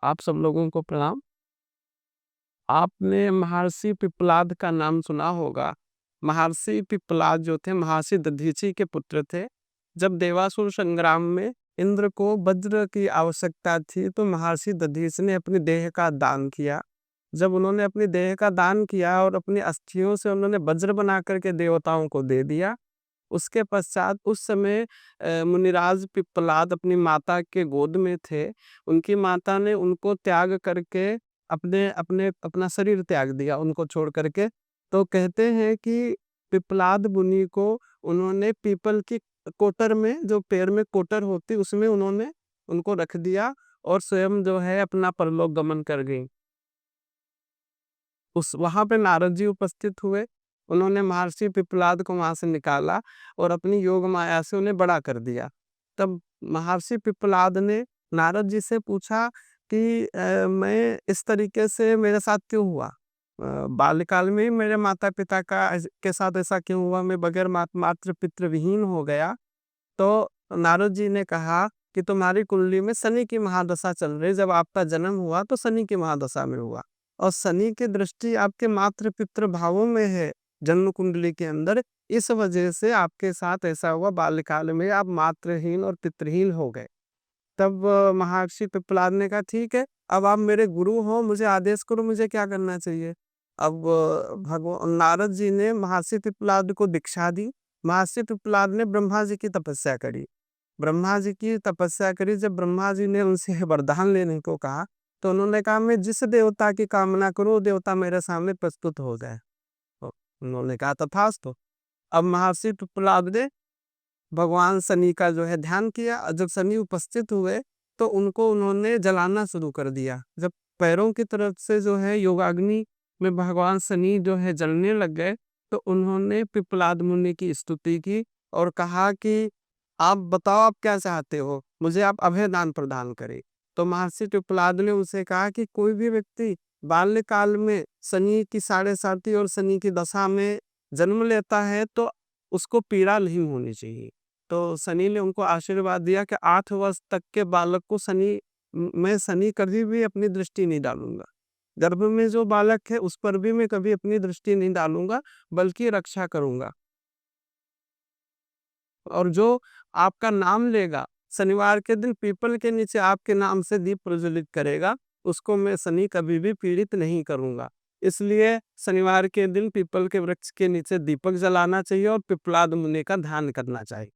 आप सब लोगों को प्रणाम। आपने महर्षि पिप्पलाद का नाम सुना होगा। महर्षि पिप्पलाद जो थे महर्षि दधीचि के पुत्र थे। जब देवासुर संग्राम में इंद्र को वज्र की आवश्यकता थी तो महर्षि दधीचि ने अपनी देह का दान किया। जब उन्होंने अपनी देह का दान किया और अपनी अस्थियों से उन्होंने वज्र बना करके देवताओं को दे दिया। उसके पश्चात उस समय मुनिराज पिप्पलाद अपनी माता के गोद में थे। उनकी माता ने उनको त्याग करके अपने अपने अपना शरीर त्याग दिया उनको छोड़ करके। तो कहते हैं कि पिप्पलाद मुनि को उन्होंने पीपल की कोटर में, जो पेड़ में कोटर होती उसमें उन्होंने उनको रख दिया और स्वयं जो है अपना परलोक गमन कर गई। उस वहां पे नारद जी उपस्थित हुए। उन्होंने महर्षि पिप्पलाद को वहां से निकाला और अपनी योग माया से उन्हें बड़ा कर दिया। तब महर्षि पिप्पलाद ने नारद जी से पूछा कि मैं इस तरीके से मेरे साथ क्यों हुआ, बाल्यकाल में ही मेरे माता पिता के साथ ऐसा क्यों हुआ, मैं बगैर मात्र पितृ विहीन हो गया। तो नारद जी ने कहा कि तुम्हारी कुंडली में शनि की महादशा चल रही, जब आपका जन्म हुआ तो शनि की महादशा में हुआ और शनि की दृष्टि आपके मातृ पितृ भावों में है जन्म कुंडली के अंदर। इस वजह से आपके साथ ऐसा हुआ, बाल्यकाल में आप मातृहीन और पितृहीन हो गए। तब महर्षि पिप्पलाद ने कहा ठीक है, अब आप मेरे गुरु हो, मुझे आदेश करो, मुझे क्या करना चाहिए। अब भगवान नारद जी ने महर्षि पिप्पलाद को दीक्षा दी। महर्षि पिप्पलाद ने ब्रह्मा जी की तपस्या करी। ब्रह्मा जी की तपस्या करी। जब ब्रह्मा जी ने उनसे वरदान लेने को कहा तो उन्होंने कहा मैं जिस देवता की कामना करूं वो देवता मेरे सामने प्रस्तुत हो जाए। तो उन्होंने कहा तथास्तु। अब महर्षि पिप्पलाद ने भगवान शनि का जो है ध्यान किया और जब शनि उपस्थित हुए तो उनको उन्होंने जलाना शुरू कर दिया। जब पैरों की तरफ से जो है योगाग्नि में भगवान शनि जो है जलने लग गए तो उन्होंने पिप्पलाद मुनि की स्तुति की और कहा कि आप बताओ आप क्या चाहते हो, मुझे आप अभय दान प्रदान करें। तो महर्षि पिप्पलाद ने उनसे कहा कि कोई भी व्यक्ति बाल्यकाल में शनि की साढ़े साती और शनि की दशा में जन्म लेता है तो उसको पीड़ा नहीं होनी चाहिए। तो शनि ने उनको आशीर्वाद दिया कि 8 वर्ष तक के बालक को मैं शनि कभी भी अपनी दृष्टि नहीं डालूंगा। गर्भ में जो बालक है उस पर भी मैं कभी अपनी दृष्टि नहीं डालूंगा, बल्कि रक्षा करूंगा। और जो आपका नाम लेगा शनिवार के दिन पीपल के नीचे आपके नाम से दीप प्रज्वलित करेगा, उसको मैं शनि कभी भी पीड़ित नहीं करूंगा। इसलिए शनिवार के दिन पीपल के वृक्ष के नीचे दीपक जलाना चाहिए और पिप्पलाद मुनि का ध्यान करना चाहिए।